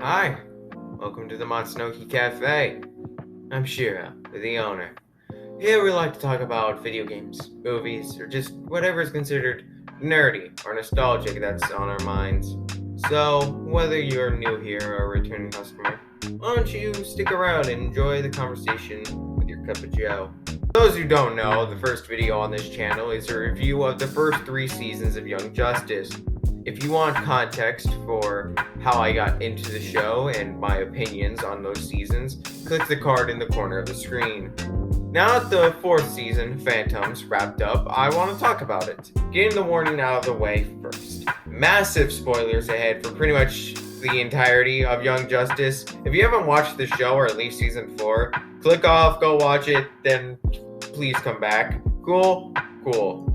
Hi, welcome to the Matsunoki Cafe. I'm Shira, the owner. Here we like to talk about video games, movies, or just whatever is considered nerdy or nostalgic that's on our minds. So, whether you're new here or a returning customer, why don't you stick around and enjoy the conversation with your cup of joe? For those who don't know, the first video on this channel is a review of the first 3 seasons of Young Justice. If you want context for how I got into the show and my opinions on those seasons, click the card in the corner of the screen. Now that the 4th season, Phantoms, wrapped up, I want to talk about it. Getting the warning out of the way first. Massive spoilers ahead for pretty much the entirety of Young Justice. If you haven't watched the show, or at least season 4, click off, go watch it, then please come back. Cool? Cool.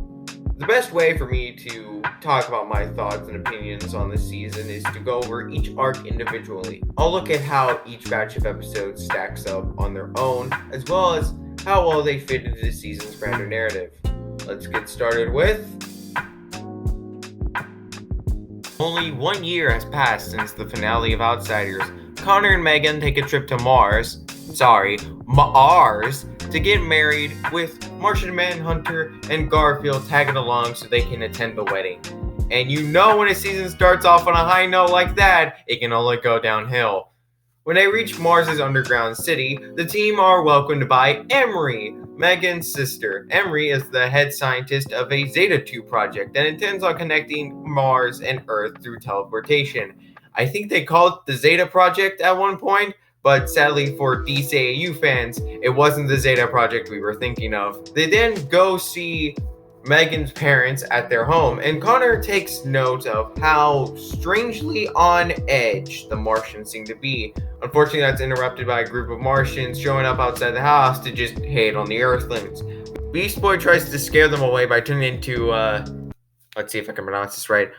The best way for me to talk about my thoughts and opinions on this season is to go over each arc individually. I'll look at how each batch of episodes stacks up on their own, as well as how well they fit into the season's grander narrative. Let's get started with... Only 1 year has passed since the finale of Outsiders. Connor and Megan take a trip to Mars, to get married, with Martian Manhunter and Garfield tagging along so they can attend the wedding. And you know when a season starts off on a high note like that, it can only go downhill. When they reach Mars's underground city, the team are welcomed by Emery, Megan's sister. Emery is the head scientist of a Zeta 2 project that intends on connecting Mars and Earth through teleportation. I think they called it the Zeta Project at one point, but sadly for DCAU fans, it wasn't the Zeta Project we were thinking of. They then go see Megan's parents at their home, and Connor takes note of how strangely on edge the Martians seem to be. Unfortunately, that's interrupted by a group of Martians showing up outside the house to just hate on the Earthlings. Beast Boy tries to scare them away by turning into, let's see if I can pronounce this right,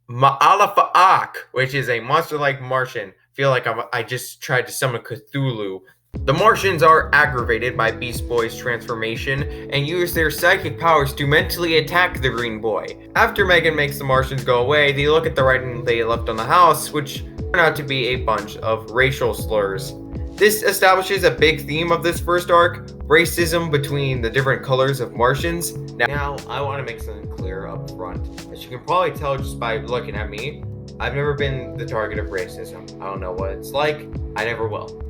Ma'alafa'ak, which is a monster-like Martian. Feel like I just tried to summon Cthulhu. The Martians are aggravated by Beast Boy's transformation and use their psychic powers to mentally attack the Green Boy. After Megan makes the Martians go away, they look at the writing they left on the house, which turn out to be a bunch of racial slurs. This establishes a big theme of this first arc, racism between the different colors of Martians. Now, I want to make something clear up front. As you can probably tell just by looking at me, I've never been the target of racism. I don't know what it's like. I never will.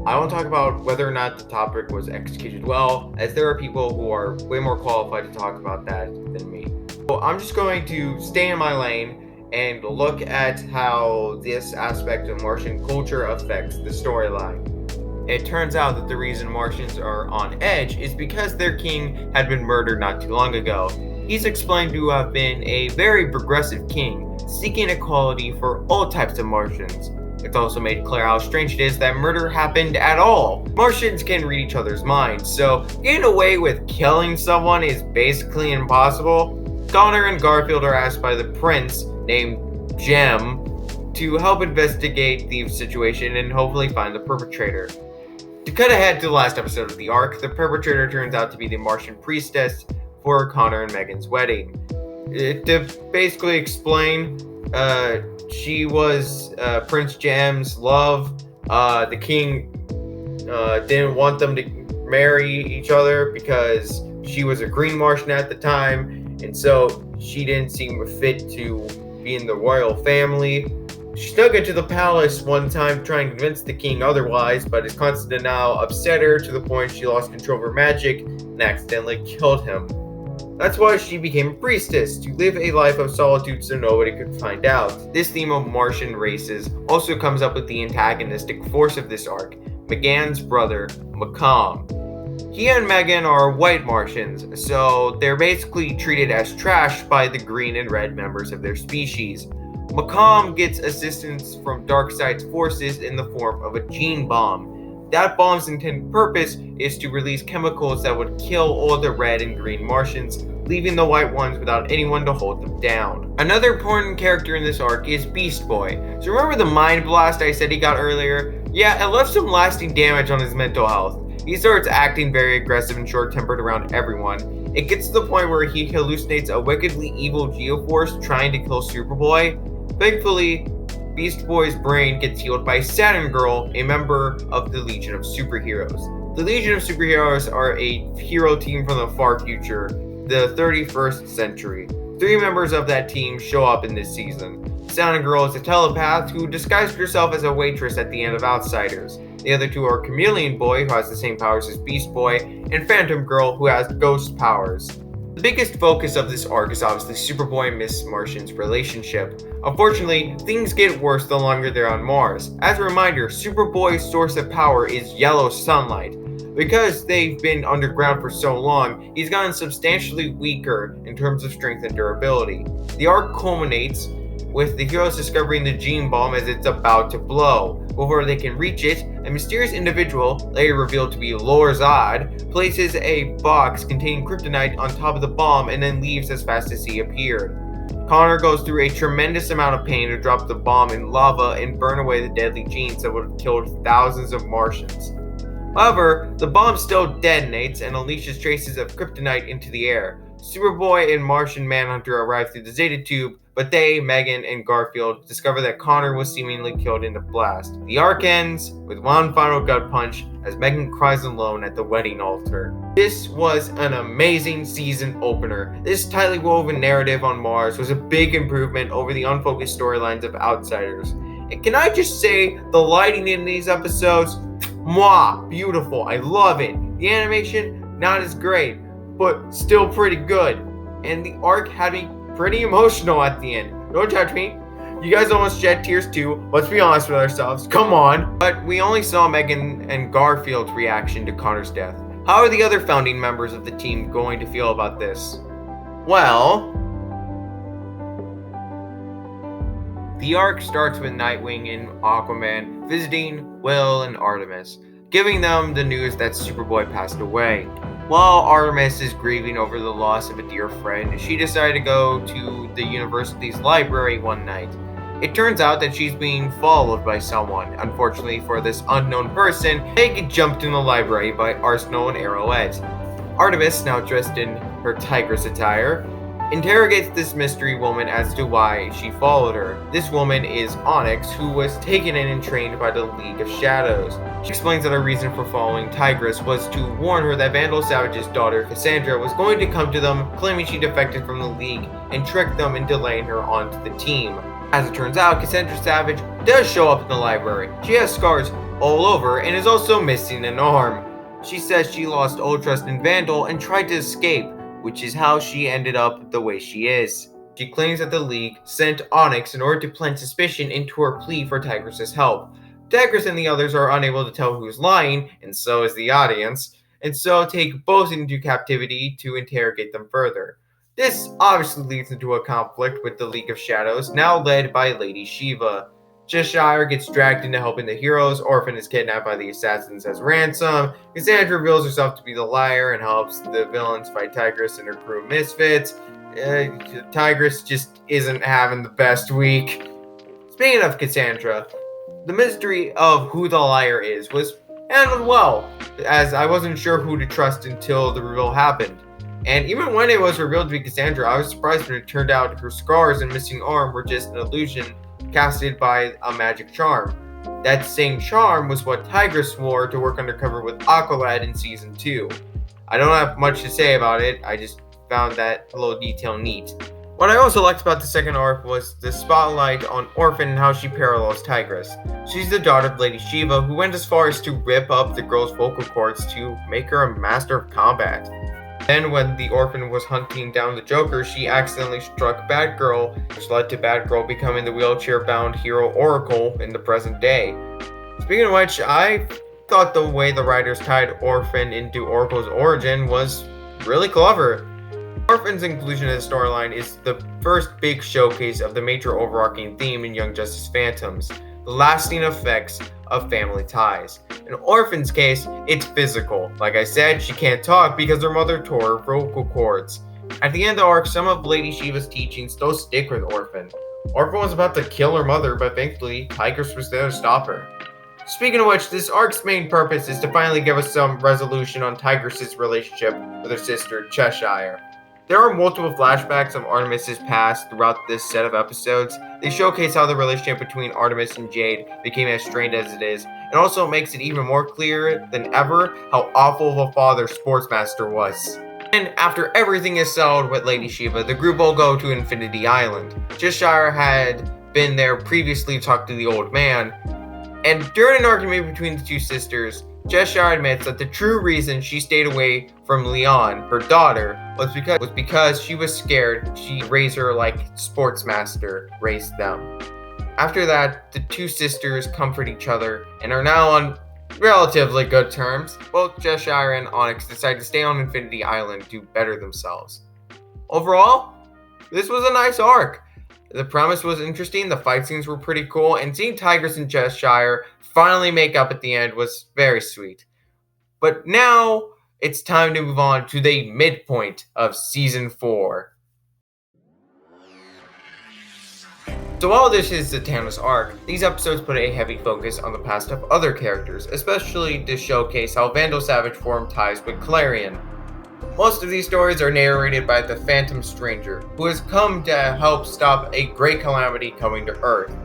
I won't talk about whether or not the topic was executed well, as there are people who are way more qualified to talk about that than me. So I'm just going to stay in my lane and look at how this aspect of Martian culture affects the storyline. It turns out that the reason Martians are on edge is because their king had been murdered not too long ago. He's explained to have been a very progressive king, seeking equality for all types of Martians. It's also made clear how strange it is that murder happened at all. Martians can read each other's minds, so getting away with killing someone is basically impossible. Connor and Garfield are asked by the prince, named Jem, to help investigate the situation and hopefully find the perpetrator. To cut ahead to the last episode of the arc, the perpetrator turns out to be the Martian priestess for Connor and Megan's wedding. To basically explain, she was Prince Jam's love. The king didn't want them to marry each other because she was a green Martian at the time, and so she didn't seem fit to be in the royal family. She snuck into the palace one time trying to convince the king otherwise, but his constant denial upset her to the point she lost control of her magic and accidentally killed him. That's why she became a priestess, to live a life of solitude so nobody could find out. This theme of Martian races also comes up with the antagonistic force of this arc, Megan's brother, Macomb. He and Megan are white Martians, so they're basically treated as trash by the green and red members of their species. Macomb gets assistance from Darkseid's forces in the form of a gene bomb. That bomb's intended purpose is to release chemicals that would kill all the red and green Martians, leaving the white ones without anyone to hold them down. Another important character in this arc is Beast Boy. So remember the mind blast I said he got earlier? Yeah, it left some lasting damage on his mental health. He starts acting very aggressive and short-tempered around everyone. It gets to the point where he hallucinates a wickedly evil Geoforce trying to kill Superboy. Thankfully, Beast Boy's brain gets healed by Saturn Girl, a member of the Legion of Superheroes. The Legion of Superheroes are a hero team from the far future, the 31st century. 3 members of that team show up in this season. Saturn Girl is a telepath who disguised herself as a waitress at the end of Outsiders. The other 2 are Chameleon Boy, who has the same powers as Beast Boy, and Phantom Girl, who has ghost powers. The biggest focus of this arc is obviously Superboy and Miss Martian's relationship. Unfortunately, things get worse the longer they're on Mars. As a reminder, Superboy's source of power is yellow sunlight. Because they've been underground for so long, he's gotten substantially weaker in terms of strength and durability. The arc culminates with the heroes discovering the gene bomb as it's about to blow. Before they can reach it, a mysterious individual, later revealed to be Lor Zod, places a box containing kryptonite on top of the bomb and then leaves as fast as he appeared. Connor goes through a tremendous amount of pain to drop the bomb in lava and burn away the deadly genes that would have killed thousands of Martians. However, the bomb still detonates and unleashes traces of kryptonite into the air. Superboy and Martian Manhunter arrive through the Zeta Tube, but they, Megan, and Garfield discover that Connor was seemingly killed in the blast. The arc ends with one final gut punch as Megan cries alone at the wedding altar. This was an amazing season opener. This tightly woven narrative on Mars was a big improvement over the unfocused storylines of Outsiders. And can I just say, the lighting in these episodes, beautiful. I love it. The animation, not as great, but still pretty good. And the arc had me pretty emotional at the end. Don't judge me. You guys almost shed tears too. Let's be honest with ourselves. Come on. But we only saw Megan and Garfield's reaction to Connor's death. How are the other founding members of the team going to feel about this? Well, the arc starts with Nightwing and Aquaman visiting Will and Artemis, giving them the news that Superboy passed away. While Artemis is grieving over the loss of a dear friend, she decided to go to the university's library one night. It turns out that she's being followed by someone. Unfortunately for this unknown person, they get jumped in the library by Arsenal and Arrowhead. Artemis, now dressed in her Tigress attire, interrogates this mystery woman as to why she followed her. This woman is Onyx, who was taken in and trained by the League of Shadows. She explains that her reason for following Tigress was to warn her that Vandal Savage's daughter, Cassandra, was going to come to them, claiming she defected from the League, and trick them into laying her onto the team. As it turns out, Cassandra Savage does show up in the library. She has scars all over and is also missing an arm. She says she lost all trust in Vandal and tried to escape, which is how she ended up the way she is. She claims that the League sent Onyx in order to plant suspicion into her plea for Tigress's help. Tigress and the others are unable to tell who's lying, and so is the audience, and so take both into captivity to interrogate them further. This obviously leads into a conflict with the League of Shadows, now led by Lady Shiva. Cheshire gets dragged into helping the heroes, Orphan is kidnapped by the assassins as ransom, Cassandra reveals herself to be the liar and helps the villains fight Tigress and her crew of misfits. Tigress just isn't having the best week. Speaking of Cassandra, the mystery of who the liar is was handled well, as I wasn't sure who to trust until the reveal happened. And even when it was revealed to be Cassandra, I was surprised when it turned out her scars and missing arm were just an illusion casted by a magic charm. That same charm was what Tigress wore to work undercover with Aquaman in Season 2. I don't have much to say about it, I just found that little detail neat. What I also liked about the second arc was the spotlight on Orphan and how she parallels Tigress. She's the daughter of Lady Shiva, who went as far as to rip up the girl's vocal cords to make her a master of combat. Then when the Orphan was hunting down the Joker, she accidentally struck Batgirl, which led to Batgirl becoming the wheelchair-bound hero Oracle in the present day. Speaking of which, I thought the way the writers tied Orphan into Oracle's origin was really clever. Orphan's inclusion in the storyline is the first big showcase of the major overarching theme in Young Justice Phantoms, the lasting effects of family ties. In Orphan's case, it's physical. Like I said, she can't talk because her mother tore her vocal cords. At the end of the arc, some of Lady Shiva's teachings still stick with Orphan. Orphan was about to kill her mother, but thankfully, Tigress was there to stop her. Speaking of which, this arc's main purpose is to finally give us some resolution on Tigress's relationship with her sister, Cheshire. There are multiple flashbacks of Artemis's past throughout this set of episodes. They showcase how the relationship between Artemis and Jade became as strained as it is, and also makes it even more clear than ever how awful of a father Sportsmaster was. And after everything is settled with Lady Shiva, the group will go to Infinity Island. Cheshire had been there previously to talk to the old man, and during an argument between the two sisters, Cheshire admits that the true reason she stayed away from Leon, her daughter, was because she was scared she'd raise her like Sportsmaster raised them. After that, the two sisters comfort each other and are now on relatively good terms. Both Cheshire and Onyx decide to stay on Infinity Island to better themselves. Overall, this was a nice arc. The premise was interesting, the fight scenes were pretty cool, and seeing Tigress and Cheshire finally make up at the end was very sweet. But now, it's time to move on to the midpoint of Season 4. So while this is Zatanna's arc, these episodes put a heavy focus on the past of other characters, especially to showcase how Vandal Savage formed ties with Klarion. Most of these stories are narrated by the Phantom Stranger, who has come to help stop a great calamity coming to Earth.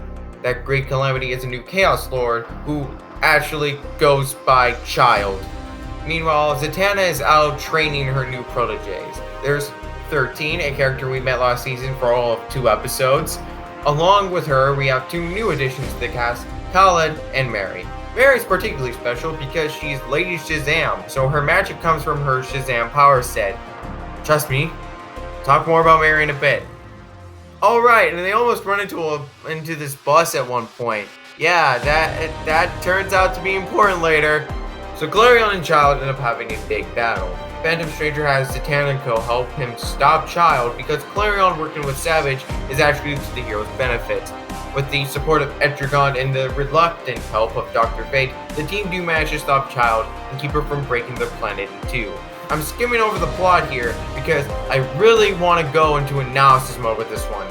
That great calamity is a new Chaos Lord, who actually goes by Child. Meanwhile, Zatanna is out training her new proteges. There's 13, a character we met last season for all of 2 episodes. Along with her, we have 2 new additions to the cast, Khaled and Mary. Mary's particularly special because she's Lady Shazam, so her magic comes from her Shazam power set. Trust me, talk more about Mary in a bit. Alright, and they almost run into this bus at one point. Yeah, that turns out to be important later. So Klarion and Child end up having a big battle. Phantom Stranger has Zatanna and Co. help him stop Child because Klarion working with Savage is actually to the hero's benefit. With the support of Etrigan and the reluctant help of Dr. Fate, the team do manage to stop Child and keep her from breaking the planet in 2. I'm skimming over the plot here because I really want to go into analysis mode with this one.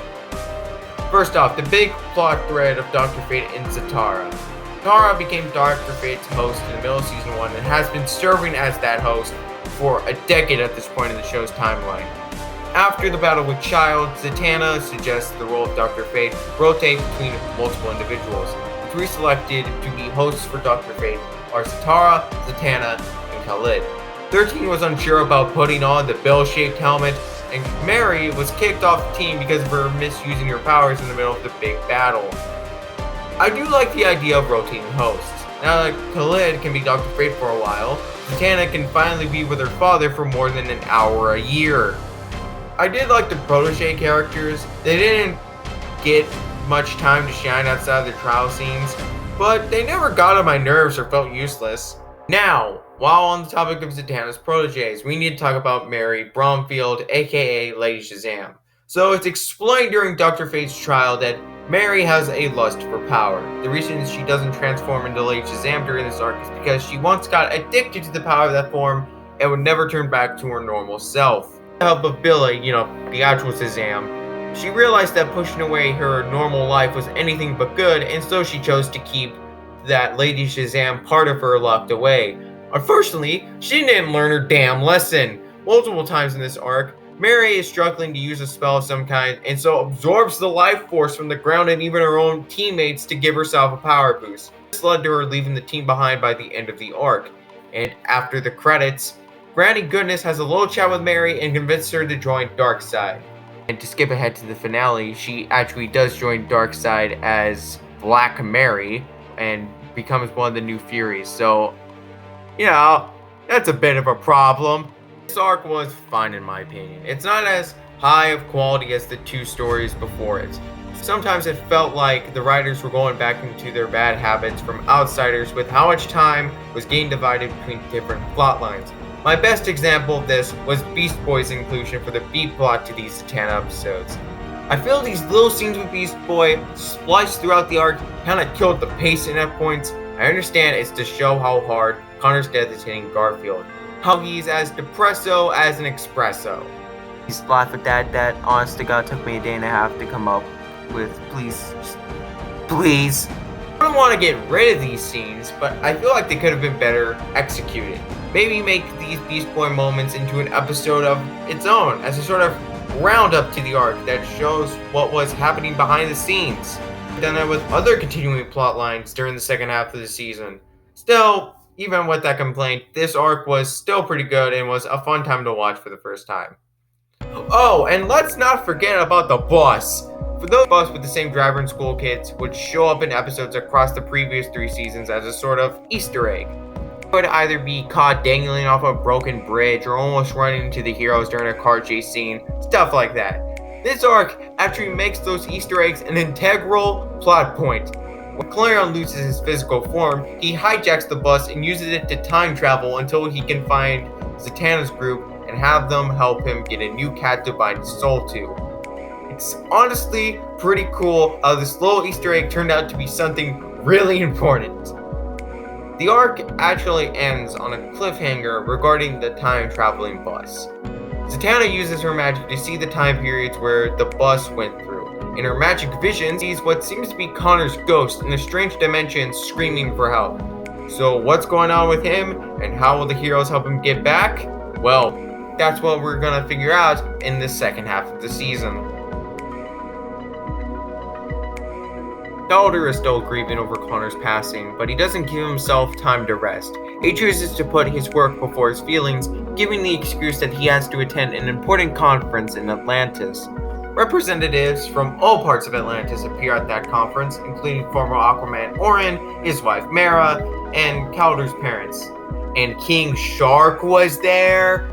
First off, the big plot thread of Dr. Fate and Zatanna. Zatanna became Dr. Fate's host in the middle of Season 1 and has been serving as that host for a decade at this point in the show's timeline. After the battle with Child, Zatanna suggests the role of Dr. Fate rotate between multiple individuals. The 3 selected to be hosts for Dr. Fate are Zatanna, and Khaled. 13 was unsure about putting on the bell-shaped helmet, and Mary was kicked off the team because of her misusing her powers in the middle of the big battle. I do like the idea of rotating hosts. Now that Khaled can be Dr. Fate for a while, Zatanna can finally be with her father for more than an hour a year. I did like the protege characters. They didn't get much time to shine outside of their trial scenes, but they never got on my nerves or felt useless. Now, while on the topic of Zatanna's proteges, we need to talk about Mary Bromfield, aka Lady Shazam. So it's explained during Dr. Fate's trial that Mary has a lust for power. The reason she doesn't transform into Lady Shazam during this arc is because she once got addicted to the power of that form and would never turn back to her normal self. With the help of Billy, the actual Shazam, she realized that pushing away her normal life was anything but good, and so she chose to keep that Lady Shazam part of her locked away. Unfortunately, she didn't learn her damn lesson. Multiple times in this arc, Mary is struggling to use a spell of some kind, and so absorbs the life force from the ground and even her own teammates to give herself a power boost. This led to her leaving the team behind by the end of the arc. And after the credits, Granny Goodness has a little chat with Mary and convinces her to join Darkseid. And to skip ahead to the finale, she actually does join Darkseid as Black Mary and becomes one of the new Furies. So, that's a bit of a problem. This arc was fine in my opinion. It's not as high of quality as the 2 stories before it. Sometimes it felt like the writers were going back into their bad habits from Outsiders with how much time was getting divided between different plot lines. My best example of this was Beast Boy's inclusion for the B plot to these Zatanna episodes. I feel these little scenes with Beast Boy spliced throughout the arc kinda killed the pacing at points. I understand it's to show how hard Connor's death is hitting Garfield. How he's as depresso as an espresso. Please laugh at that. That, honest to God, took me a day and a half to come up with. Please. I don't want to get rid of these scenes, but I feel like they could have been better executed. Maybe make these Beast Boy moments into an episode of its own, as a sort of roundup to the arc that shows what was happening behind the scenes. I've done that with other continuing plot lines during the second half of the season. Still, even with that complaint, this arc was still pretty good and was a fun time to watch for the first time. Oh, and let's not forget about the bus. For those of us with the same driver and school kids, would show up in episodes across the previous 3 seasons as a sort of Easter egg. Would either be caught dangling off a broken bridge or almost running into the heroes during a car chase scene, stuff like that. This arc actually makes those Easter eggs an integral plot point. When Clarion loses his physical form, he hijacks the bus and uses it to time travel until he can find Zatanna's group and have them help him get a new cat to bind his soul to. It's honestly pretty cool how this little Easter egg turned out to be something really important. The arc actually ends on a cliffhanger regarding the time-traveling bus. Zatanna uses her magic to see the time periods where the bus went through. In her magic vision, sees what seems to be Connor's ghost in a strange dimension screaming for help. So what's going on with him, and how will the heroes help him get back? Well, that's what we're gonna figure out in the second half of the season. Calder is still grieving over Connor's passing, but he doesn't give himself time to rest. He chooses to put his work before his feelings, giving the excuse that he has to attend an important conference in Atlantis. Representatives from all parts of Atlantis appear at that conference, including former Aquaman Orin, his wife Mara, and Calder's parents. And King Shark was there!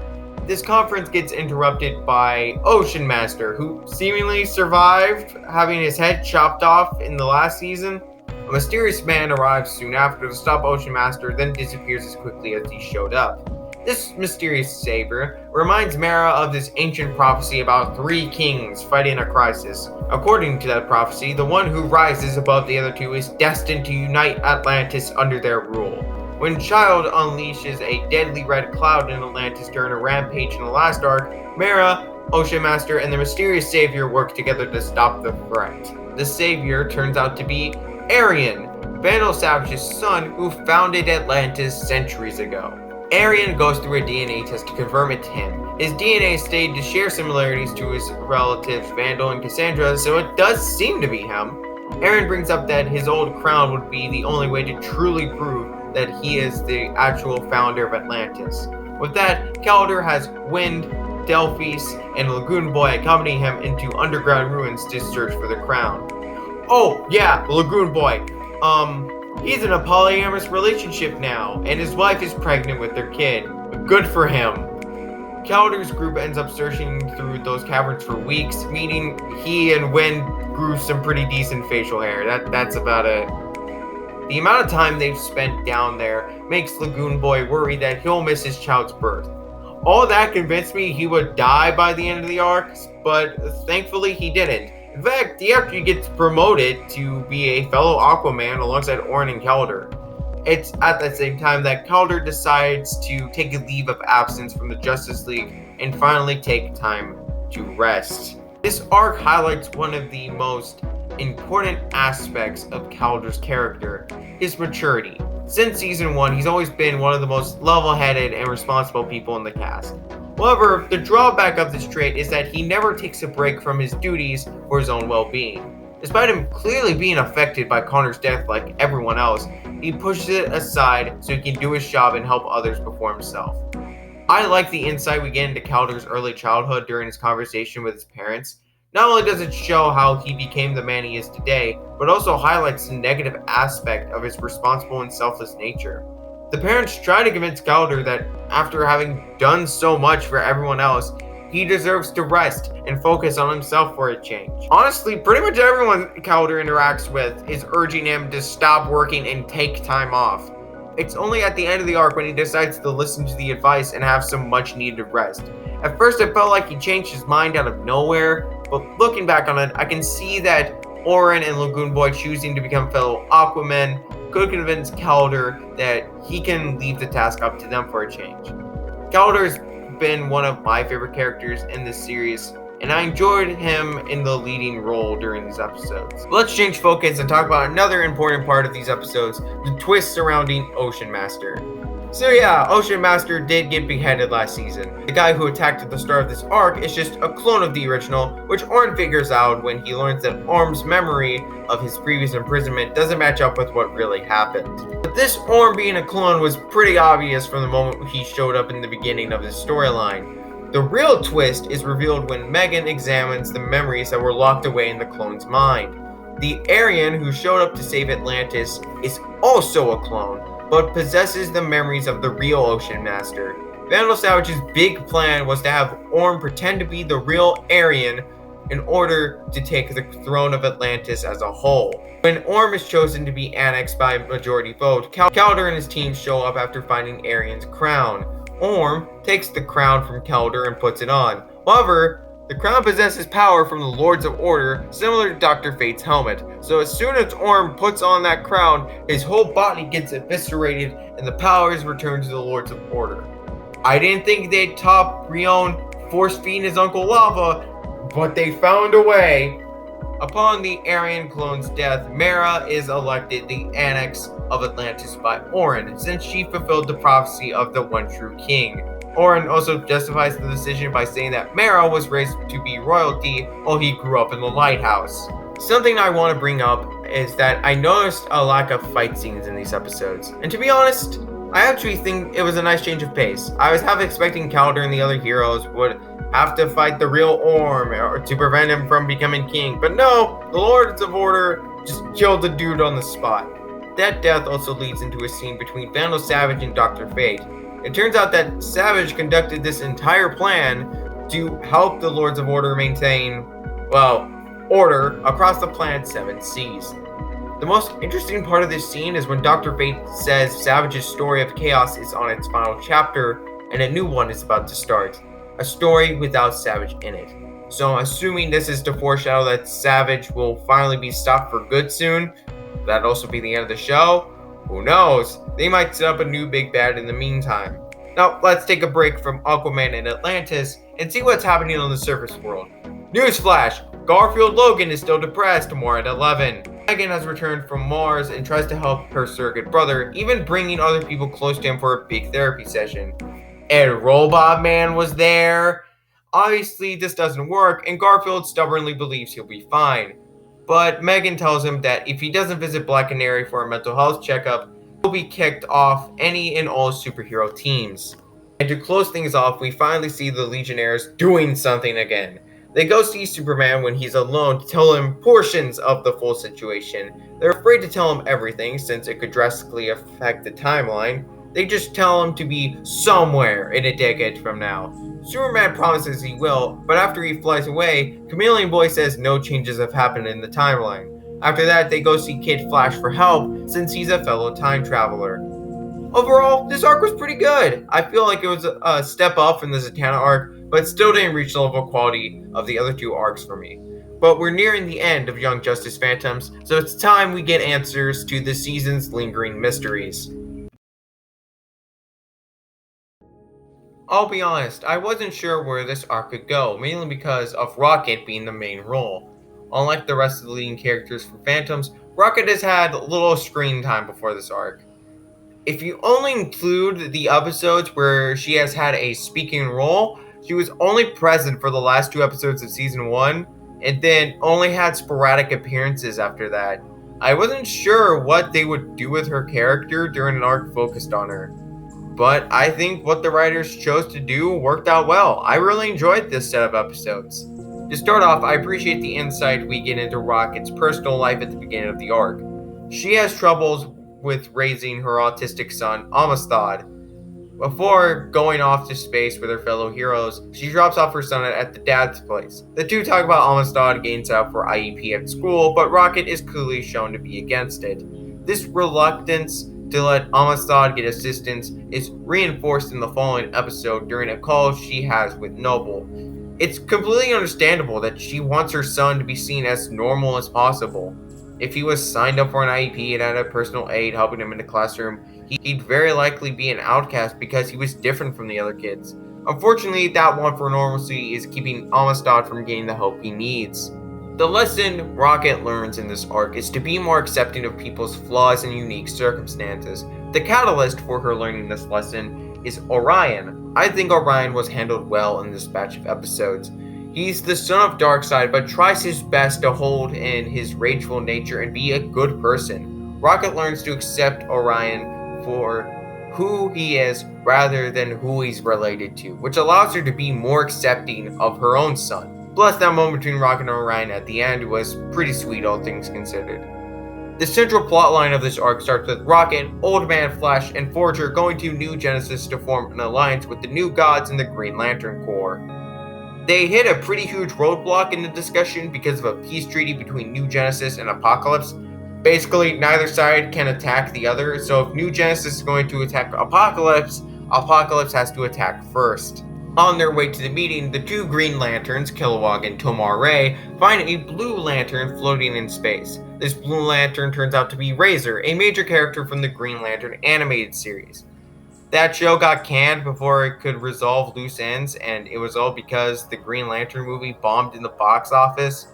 This conference gets interrupted by Ocean Master, who seemingly survived having his head chopped off in the last season. A mysterious man arrives soon after to stop Ocean Master, then disappears as quickly as he showed up. This mysterious savior reminds Mara of this ancient prophecy about 3 kings fighting a crisis. According to that prophecy, the one who rises above the other 2 is destined to unite Atlantis under their rule. When Child unleashes a deadly red cloud in Atlantis during a rampage in the last arc, Mara, Ocean Master, and the mysterious savior work together to stop the threat. The savior turns out to be Arian, Vandal Savage's son who founded Atlantis centuries ago. Arian goes through a DNA test to confirm it's him. His DNA is stated to share similarities to his relatives Vandal and Cassandra, so it does seem to be him. Arian brings up that his old crown would be the only way to truly prove that he is the actual founder of Atlantis. With that, Calder has Wind, Delphis, and Lagoon Boy accompany him into underground ruins to search for the crown. Oh, yeah, Lagoon Boy. He's in a polyamorous relationship now, and his wife is pregnant with their kid. Good for him. Calder's group ends up searching through those caverns for weeks, meaning he and Wind grew some pretty decent facial hair. That's about it. The amount of time they've spent down there makes Lagoon Boy worry that he'll miss his child's birth. All that convinced me he would die by the end of the arc, but thankfully he didn't. In fact, he actually gets promoted to be a fellow Aquaman alongside Orin and Calder. It's at the same time that Calder decides to take a leave of absence from the Justice League and finally take time to rest. This arc highlights one of the most important aspects of Calder's character, his maturity. Since season 1, he's always been one of the most level-headed and responsible people in the cast. However, the drawback of this trait is that he never takes a break from his duties for his own well-being. Despite him clearly being affected by Connor's death like everyone else, he pushes it aside so he can do his job and help others before himself. I like the insight we get into Calder's early childhood during his conversation with his parents. Not only does it show how he became the man he is today, but also highlights the negative aspect of his responsible and selfless nature. The parents try to convince Calder that after having done so much for everyone else, he deserves to rest and focus on himself for a change. Honestly, pretty much everyone Calder interacts with is urging him to stop working and take time off. It's only at the end of the arc when he decides to listen to the advice and have some much needed rest. At first it felt like he changed his mind out of nowhere, but looking back on it, I can see that Orin and Lagoon Boy choosing to become fellow Aquaman could convince Calder that he can leave the task up to them for a change. Calder's been one of my favorite characters in this series, and I enjoyed him in the leading role during these episodes. Let's change focus and talk about another important part of these episodes, the twist surrounding Ocean Master. So yeah, Ocean Master did get beheaded last season. The guy who attacked at the start of this arc is just a clone of the original, which Orm figures out when he learns that Orm's memory of his previous imprisonment doesn't match up with what really happened. But this Orm being a clone was pretty obvious from the moment he showed up in the beginning of this storyline. The real twist is revealed when Megan examines the memories that were locked away in the clone's mind. The Aryan who showed up to save Atlantis is also a clone, but possesses the memories of the real Ocean Master. Vandal Savage's big plan was to have Orm pretend to be the real Aryan in order to take the throne of Atlantis as a whole. When Orm is chosen to be annexed by majority vote, Calder and his team show up after finding Aryan's crown. Orm takes the crown from Calder and puts it on. However, the crown possesses power from the Lords of Order, similar to Dr. Fate's helmet. So as soon as Orm puts on that crown, his whole body gets eviscerated and the powers return to the Lords of Order. I didn't think they'd top Rion force feeding his Uncle Lava, but they found a way. Upon the Aryan clone's death, Mara is elected the Annex of Atlantis by Orin, since she fulfilled the prophecy of the one true king. Orin also justifies the decision by saying that Mara was raised to be royalty while he grew up in the lighthouse. Something I want to bring up is that I noticed a lack of fight scenes in these episodes. And to be honest, I actually think it was a nice change of pace. I was half expecting Calder and the other heroes would have to fight the real Orm or to prevent him from becoming king. But no, the Lords of Order just killed the dude on the spot. That death also leads into a scene between Vandal Savage and Dr. Fate. It turns out that Savage conducted this entire plan to help the Lords of Order maintain, order across the planet's 7 seas. The most interesting part of this scene is when Dr. Fate says Savage's story of chaos is on its final chapter and a new one is about to start. A story without Savage in it. So I'm assuming this is to foreshadow that Savage will finally be stopped for good soon. That'd also be the end of the show. Who knows? They might set up a new big bad in the meantime. Now, let's take a break from Aquaman and Atlantis and see what's happening on the surface world. Newsflash! Garfield Logan is still depressed, more at 11. Megan has returned from Mars and tries to help her surrogate brother, even bringing other people close to him for a big therapy session. And Robot Man was there. Obviously, this doesn't work, and Garfield stubbornly believes he'll be fine. But Megan tells him that if he doesn't visit Black Canary for a mental health checkup, he'll be kicked off any and all superhero teams. And to close things off, we finally see the Legionnaires doing something again. They go see Superman when he's alone to tell him portions of the full situation. They're afraid to tell him everything since it could drastically affect the timeline. They just tell him to be somewhere in a decade from now. Superman promises he will, but after he flies away, Chameleon Boy says no changes have happened in the timeline. After that, they go see Kid Flash for help, since he's a fellow time traveler. Overall, this arc was pretty good. I feel like it was a step up from the Zatanna arc, but still didn't reach the level of quality of the other 2 arcs for me. But we're nearing the end of Young Justice Phantoms, so it's time we get answers to this season's lingering mysteries. I'll be honest, I wasn't sure where this arc could go, mainly because of Rocket being the main role. Unlike the rest of the leading characters from Phantoms, Rocket has had little screen time before this arc. If you only include the episodes where she has had a speaking role, she was only present for the last 2 episodes of Season 1, and then only had sporadic appearances after that. I wasn't sure what they would do with her character during an arc focused on her. But I think what the writers chose to do worked out well. I really enjoyed this set of episodes. To start off, I appreciate the insight we get into Rocket's personal life at the beginning of the arc. She has troubles with raising her autistic son, Amistad. Before going off to space with her fellow heroes, she drops off her son at the dad's place. The 2 talk about Amistad getting set up for IEP at school, but Rocket is clearly shown to be against it. This reluctance to let Amistad get assistance is reinforced in the following episode during a call she has with Noble. It's completely understandable that she wants her son to be seen as normal as possible. If he was signed up for an IEP and had a personal aide helping him in the classroom, he'd very likely be an outcast because he was different from the other kids. Unfortunately, that want for normalcy is keeping Amistad from getting the help he needs. The lesson Rocket learns in this arc is to be more accepting of people's flaws and unique circumstances. The catalyst for her learning this lesson is Orion. I think Orion was handled well in this batch of episodes. He's the son of Darkseid, but tries his best to hold in his rageful nature and be a good person. Rocket learns to accept Orion for who he is rather than who he's related to, which allows her to be more accepting of her own son. Plus, that moment between Rocket and Orion at the end was pretty sweet, all things considered. The central plotline of this arc starts with Rocket, Old Man Flash, and Forger going to New Genesis to form an alliance with the New Gods and the Green Lantern Corps. They hit a pretty huge roadblock in the discussion because of a peace treaty between New Genesis and Apocalypse. Basically, neither side can attack the other, so if New Genesis is going to attack Apocalypse, Apocalypse has to attack first. On their way to the meeting, the two Green Lanterns, Kilowog and Tomar-Ray, find a blue lantern floating in space. This blue lantern turns out to be Razor, a major character from the Green Lantern animated series. That show got canned before it could resolve loose ends, and it was all because the Green Lantern movie bombed in the box office.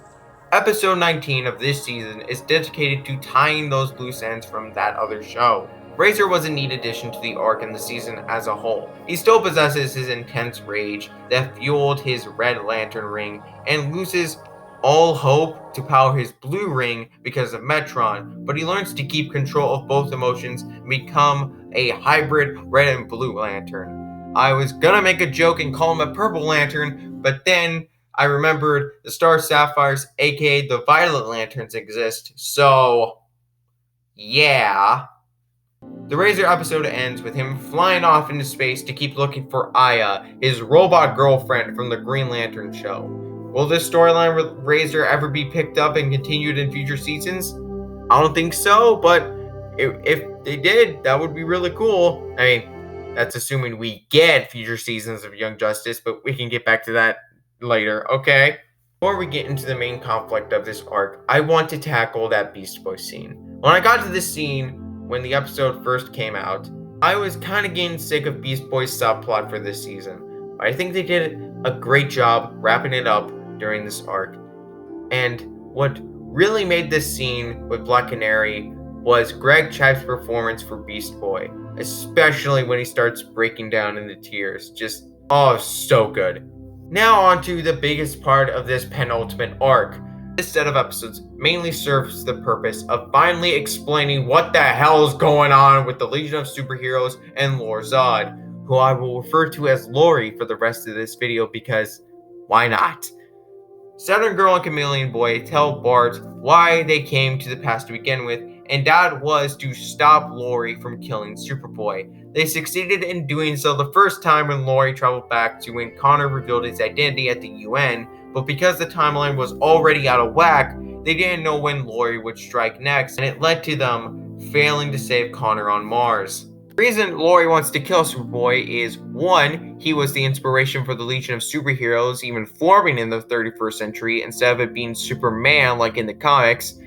Episode 19 of this season is dedicated to tying those loose ends from that other show. Razor was a neat addition to the arc and the season as a whole. He still possesses his intense rage that fueled his Red Lantern ring and loses all hope to power his blue ring because of Metron, but he learns to keep control of both emotions and become a hybrid Red and Blue Lantern. I was gonna make a joke and call him a Purple Lantern, but then I remembered the Star Sapphires, aka the Violet Lanterns, exist, so yeah. The Razor episode ends with him flying off into space to keep looking for Aya, his robot girlfriend from the Green Lantern show. Will this storyline with Razor ever be picked up and continued in future seasons? I don't think so, but if they did, that would be really cool. I mean, that's assuming we get future seasons of Young Justice, but we can get back to that later, okay? Before we get into the main conflict of this arc, I want to tackle that Beast Boy scene. When I got to this scene, when the episode first came out, I was kind of getting sick of Beast Boy's subplot for this season. But I think they did a great job wrapping it up during this arc. And what really made this scene with Black Canary was Greg Chive's performance for Beast Boy, especially when he starts breaking down into tears. Just, oh, so good. Now on to the biggest part of this penultimate arc. This set of episodes mainly serves the purpose of finally explaining what the hell is going on with the Legion of Superheroes and Lord Zod, who I will refer to as Lori for the rest of this video because why not? Saturn Girl and Chameleon Boy tell Bart why they came to the past to begin with, and that was to stop Lori from killing Superboy. They succeeded in doing so the first time when Lori traveled back to when Connor revealed his identity at the UN, but because the timeline was already out of whack, they didn't know when Lori would strike next, and it led to them failing to save Connor on Mars. The reason Lori wants to kill Superboy is, one, he was the inspiration for the Legion of Superheroes even forming in the 31st century instead of it being Superman like in the comics.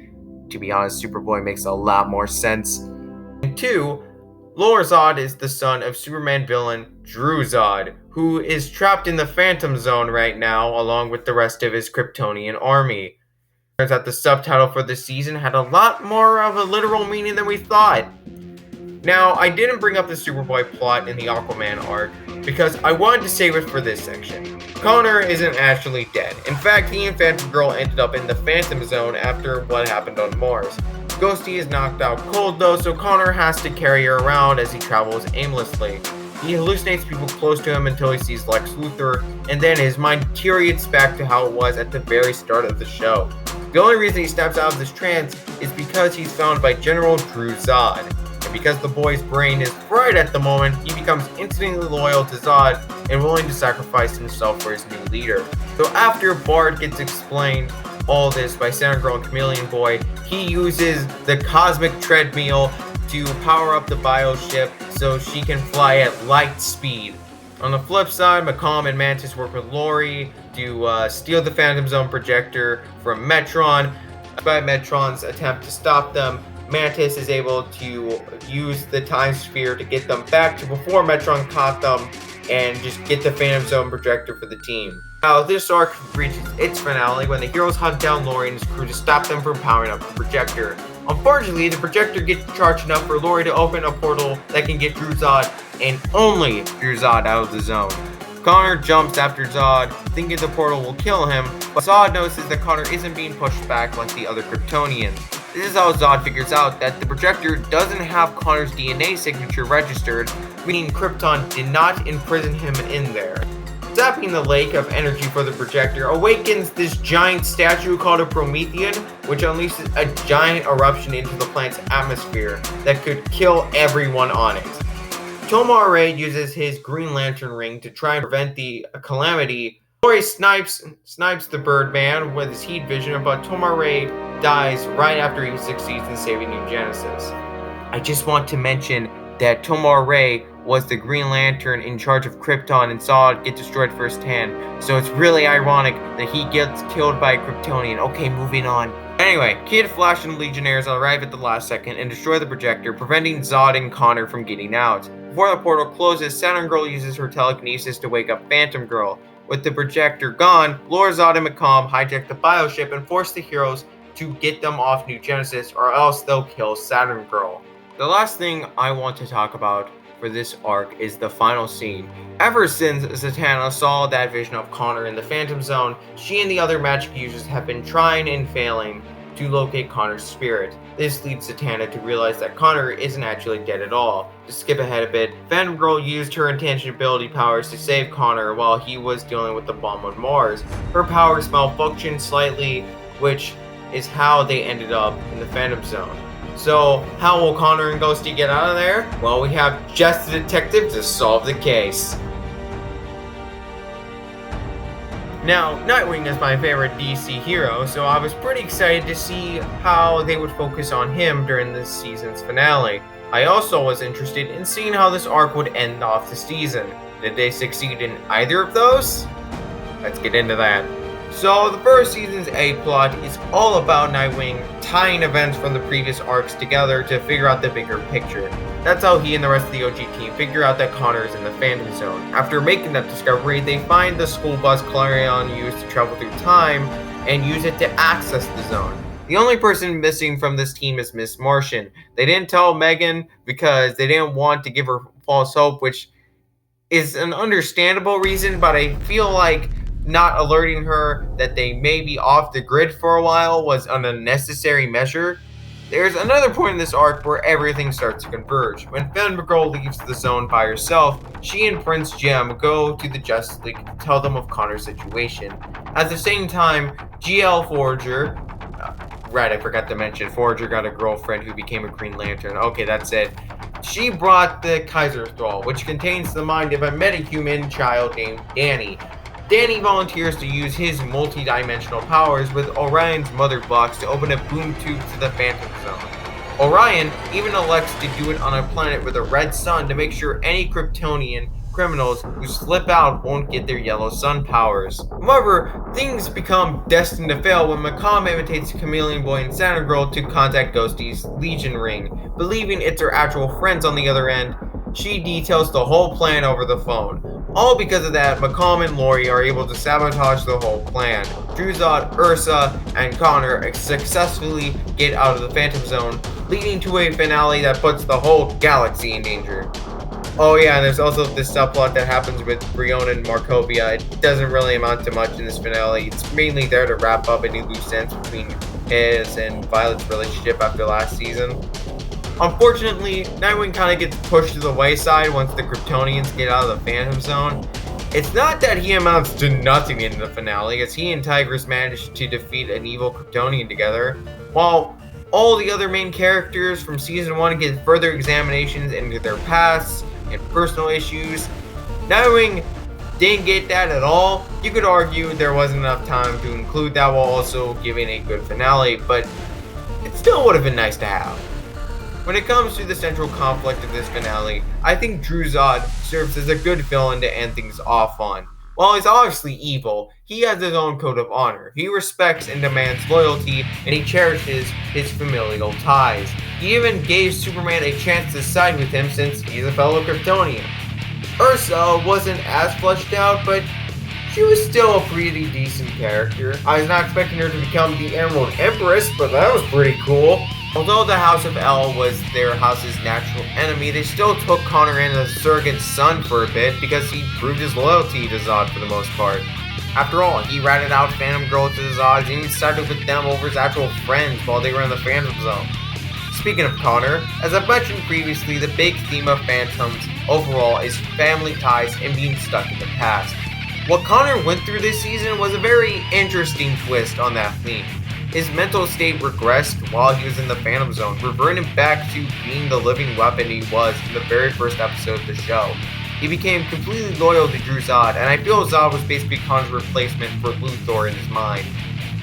To be honest, Superboy makes a lot more sense. And two, Lord Zod is the son of Superman villain Drew Zod, who is trapped in the Phantom Zone right now along with the rest of his Kryptonian army. Turns out the subtitle for this season had a lot more of a literal meaning than we thought. Now, I didn't bring up the Superboy plot in the Aquaman arc because I wanted to save it for this section. Connor isn't actually dead. In fact, he and Phantom Girl ended up in the Phantom Zone after what happened on Mars. Ghosty is knocked out cold though, so Connor has to carry her around as he travels aimlessly. He hallucinates people close to him until he sees Lex Luthor, and then his mind deteriorates back to how it was at the very start of the show. The only reason he snaps out of this trance is because he's found by General Drew Zod. And because the boy's brain is fried at the moment, he becomes instantly loyal to Zod and willing to sacrifice himself for his new leader. So after Bart gets explained all this by Saturn Girl and Chameleon Boy, he uses the cosmic treadmill to power up the bioship so she can fly at light speed. On the flip side, Macomb and Mantis work with Lori to steal the Phantom Zone projector from Metron. Despite Metron's attempt to stop them, Mantis is able to use the time sphere to get them back to before Metron caught them, and just get the Phantom Zone projector for the team. Now, this arc reaches its finale when the heroes hunt down Lori and his crew to stop them from powering up the projector. Unfortunately, the projector gets charged enough for Lori to open a portal that can get Druzad, and only Druzad, out of the zone. Connor jumps after Zod, thinking the portal will kill him, but Zod notices that Connor isn't being pushed back like the other Kryptonians. This is how Zod figures out that the projector doesn't have Connor's DNA signature registered, meaning Krypton did not imprison him in there. Zapping the lake of energy for the projector awakens this giant statue called a Promethean, which unleashes a giant eruption into the planet's atmosphere that could kill everyone on it. Tomar-Ray uses his Green Lantern ring to try and prevent the calamity. Lori snipes the Birdman with his heat vision, but Tomar-Ray dies right after he succeeds in saving New Genesis. I just want to mention that Tomar-Ray was the Green Lantern in charge of Krypton and saw it get destroyed firsthand, so it's really ironic that he gets killed by a Kryptonian. Okay, moving on. Anyway, Kid, Flash, and Legionnaires arrive at the last second and destroy the projector, preventing Zod and Connor from getting out. Before the portal closes, Saturn Girl uses her telekinesis to wake up Phantom Girl. With the projector gone, Lord, Zod, and McComb hijack the bioship and force the heroes to get them off New Genesis, or else they'll kill Saturn Girl. The last thing I want to talk about for this arc is the final scene. Ever since Zatanna saw that vision of Connor in the Phantom Zone, she and the other magic users have been trying and failing to locate Connor's spirit. This leads Zatanna to realize that Connor isn't actually dead at all. To skip ahead a bit, Phantom Girl used her intangibility powers to save Connor while he was dealing with the bomb on Mars. Her powers malfunctioned slightly, which is how they ended up in the Phantom Zone. So, how will Connor and Ghosty get out of there? Well, we have Jess the detective to solve the case. Now, Nightwing is my favorite DC hero, so I was pretty excited to see how they would focus on him during this season's finale. I also was interested in seeing how this arc would end off the season. Did they succeed in either of those? Let's get into that. So, the first season's A-plot is all about Nightwing tying events from the previous arcs together to figure out the bigger picture. That's how he and the rest of the OG team figure out that Connor is in the Phantom Zone. After making that discovery, they find the school bus Clarion used to travel through time and use it to access the zone. The only person missing from this team is Miss Martian. They didn't tell Megan because they didn't want to give her false hope, which is an understandable reason, but I feel like not alerting her that they may be off the grid for a while was an unnecessary measure. There's another point in this arc where everything starts to converge. When Phantom Girl leaves the zone by herself, she and Prince Gem go to the Justice League to tell them of Connor's situation. At the same time, GL Forager, I forgot to mention, Forager got a girlfriend who became a Green Lantern. Okay, that's it. She brought the Kaiser Thrall, which contains the mind of a metahuman child named Danny. Danny volunteers to use his multi-dimensional powers with Orion's mother box to open a boom tube to the Phantom Zone. Orion even elects to do it on a planet with a red sun to make sure any Kryptonian criminals who slip out won't get their yellow sun powers. However, things become destined to fail when McComb imitates Chameleon Boy and Saturn Girl to contact Ghosty's Legion ring. Believing it's her actual friends on the other end, she details the whole plan over the phone. All because of that, McComb and Lori are able to sabotage the whole plan. Druzad, Ursa, and Connor successfully get out of the Phantom Zone, leading to a finale that puts the whole galaxy in danger. Oh yeah, and there's also this subplot that happens with Brionna and Markovia. It doesn't really amount to much in this finale. It's mainly there to wrap up any loose ends between his and Violet's relationship after last season. Unfortunately, Nightwing kind of gets pushed to the wayside once the Kryptonians get out of the Phantom Zone. It's not that he amounts to nothing in the finale, as he and Tigress managed to defeat an evil Kryptonian together, while all the other main characters from Season 1 get further examinations into their pasts and personal issues. Nightwing didn't get that at all. You could argue there wasn't enough time to include that while also giving a good finale, but it still would have been nice to have. When it comes to the central conflict of this finale, I think Druzad serves as a good villain to end things off on. While he's obviously evil, he has his own code of honor. He respects and demands loyalty, and he cherishes his familial ties. He even gave Superman a chance to side with him since he's a fellow Kryptonian. Ursa wasn't as fleshed out, but she was still a pretty decent character. I was not expecting her to become the Emerald Empress, but that was pretty cool. Although the House of El was their house's natural enemy, they still took Connor in as a surrogate son for a bit because he proved his loyalty to Zod for the most part. After all, he ratted out Phantom Girl to the Zods and even sided with them over his actual friends while they were in the Phantom Zone. Speaking of Connor, as I mentioned previously, the big theme of Phantoms overall is family ties and being stuck in the past. What Connor went through this season was a very interesting twist on that theme. His mental state regressed while he was in the Phantom Zone, reverting back to being the living weapon he was in the very first episode of the show. He became completely loyal to Drew Zod, and I feel Zod was basically Connor's replacement for Luthor in his mind.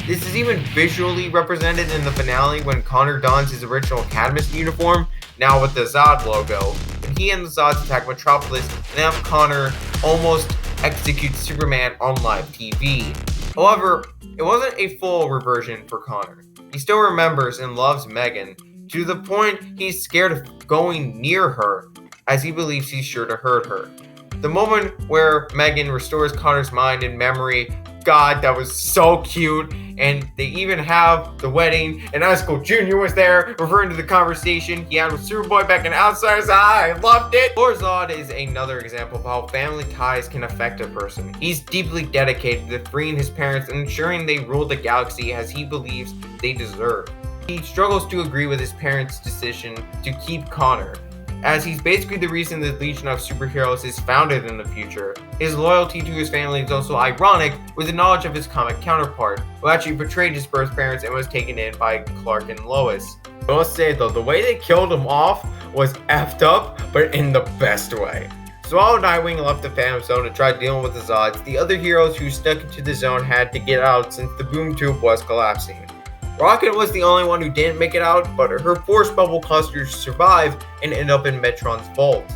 This is even visually represented in the finale when Connor dons his original Cadmus uniform, now with the Zod logo, and he and the Zods attack Metropolis and have Connor almost execute Superman on live TV. However, it wasn't a full reversion for Connor. He still remembers and loves Megan, to the point he's scared of going near her, as he believes he's sure to hurt her. The moment where Megan restores Connor's mind and memory, God, that was so cute. And they even have the wedding, and Ice Cold Jr. was there, referring to the conversation he had with Superboy back in Outsider's Eye. I loved it! Lord Zod is another example of how family ties can affect a person. He's deeply dedicated to freeing his parents and ensuring they rule the galaxy as he believes they deserve. He struggles to agree with his parents' decision to keep Connor, as he's basically the reason the Legion of Superheroes is founded in the future. His loyalty to his family is also ironic with the knowledge of his comic counterpart, who actually betrayed his birth parents and was taken in by Clark and Lois. I must say though, the way they killed him off was effed up, but in the best way. So while Nightwing left the Phantom Zone to try dealing with the Zods, the other heroes who stuck into the zone had to get out since the boom tube was collapsing. Rocket was the only one who didn't make it out, but her force bubble clusters survived and ended up in Metron's vault.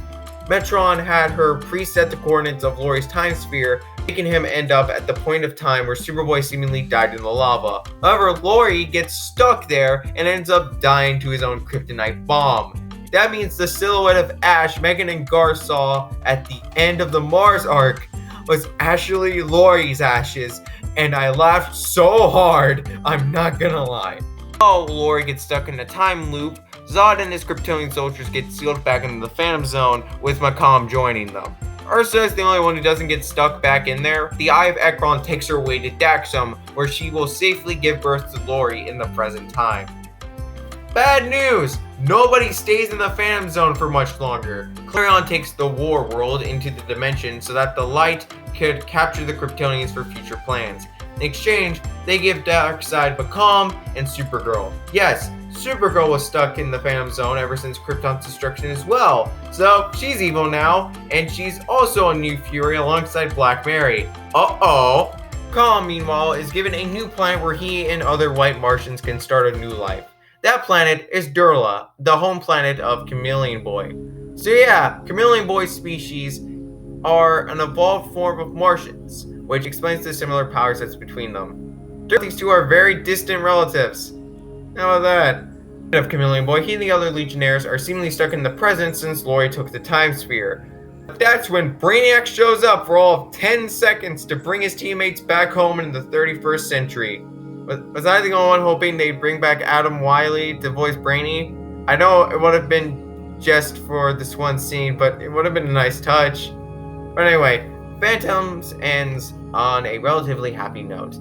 Metron had her preset the coordinates of Lori's time sphere, making him end up at the point of time where Superboy seemingly died in the lava. However, Lori gets stuck there and ends up dying to his own kryptonite bomb. That means the silhouette of Ash Megan and Gar saw at the end of the Mars arc was actually Lori's ashes, and I laughed so hard, I'm not gonna lie. While Lori gets stuck in a time loop, Zod and his Kryptonian soldiers get sealed back into the Phantom Zone, with Macomb joining them. Ursa is the only one who doesn't get stuck back in there. The Eye of Ekron takes her away to Daxam, where she will safely give birth to Lori in the present time. Bad news! Nobody stays in the Phantom Zone for much longer. Clarion takes the War World into the dimension so that the Light could capture the Kryptonians for future plans. In exchange, they give Darkseid Macomb and Supergirl. Yes, Supergirl was stuck in the Phantom Zone ever since Krypton's destruction as well, so she's evil now, and she's also a new Fury alongside Black Mary. Uh-oh! Khan, meanwhile, is given a new planet where he and other white Martians can start a new life. That planet is Durla, the home planet of Chameleon Boy. So yeah, Chameleon Boy's species are an evolved form of Martians, which explains the similar power sets between them. These two are very distant relatives. How about that? Of Chameleon Boy, he and the other Legionnaires are seemingly stuck in the present since Lori took the time sphere. But that's when Brainiac shows up for all of 10 seconds to bring his teammates back home in the 31st century. Was I the only one hoping they'd bring back Adam Wiley to voice Brainy? I know it would have been just for this one scene, but it would have been a nice touch. But anyway, Phantoms ends on a relatively happy note.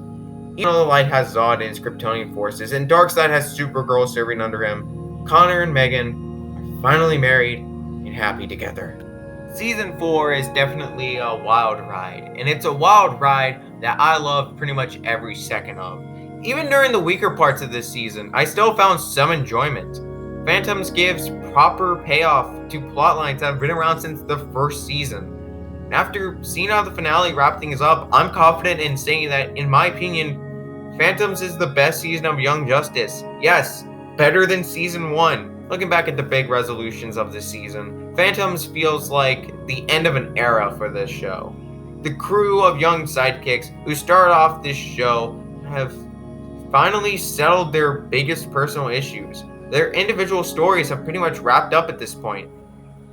Even though the Light has Zod and his Kryptonian forces, and Darkseid has Supergirl serving under him, Connor and Megan are finally married and happy together. Season 4 is definitely a wild ride, and it's a wild ride that I loved pretty much every second of. Even during the weaker parts of this season, I still found some enjoyment. Phantoms gives proper payoff to plotlines that have been around since the first season. And after seeing how the finale wrapped things up, I'm confident in saying that, in my opinion, Phantoms is the best season of Young Justice. Yes, better than Season 1. Looking back at the big resolutions of this season, Phantoms feels like the end of an era for this show. The crew of young sidekicks who started off this show have finally settled their biggest personal issues. Their individual stories have pretty much wrapped up at this point.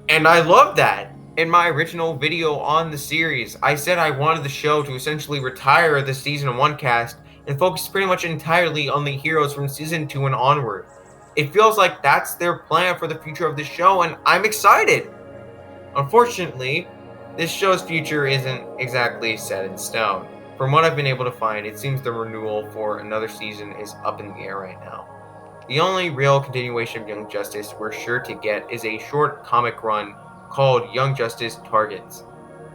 And I love that. In my original video on the series, I said I wanted the show to essentially retire the Season 1 cast and focus pretty much entirely on the heroes from Season 2 and onward. It feels like that's their plan for the future of the show, and I'm excited! Unfortunately, this show's future isn't exactly set in stone. From what I've been able to find, it seems the renewal for another season is up in the air right now. The only real continuation of Young Justice we're sure to get is a short comic run called Young Justice Targets.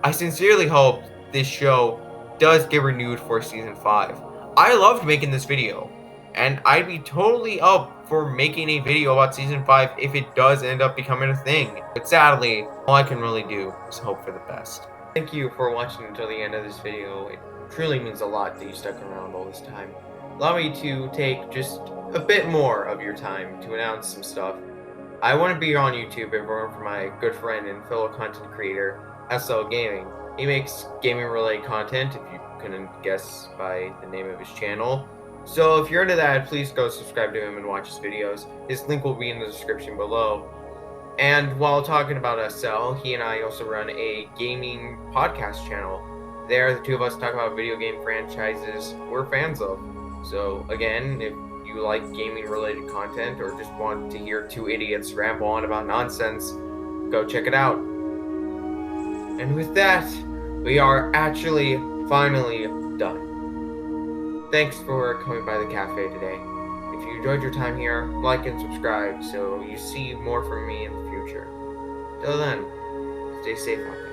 I sincerely hope this show does get renewed for season 5. I loved making this video, and I'd be totally up for making a video about season 5 if it does end up becoming a thing. But sadly, all I can really do is hope for the best. Thank you for watching until the end of this video. It truly means a lot that you stuck around all this time. Allow me to take just a bit more of your time to announce some stuff. I want to be on YouTube and for my good friend and fellow content creator, SL Gaming. He makes gaming related content, if you couldn't guess by the name of his channel. So if you're into that, please go subscribe to him and watch his videos. His link will be in the description below. And while talking about SL, he and I also run a gaming podcast channel. There, the two of us talk about video game franchises we're fans of. So again, if you like gaming related content or just want to hear two idiots ramble on about nonsense, go check it out. And with that, we are actually finally done. Thanks for coming by the cafe today. If you enjoyed your time here, like and subscribe so you see more from me in the future. Till then, stay safe out there.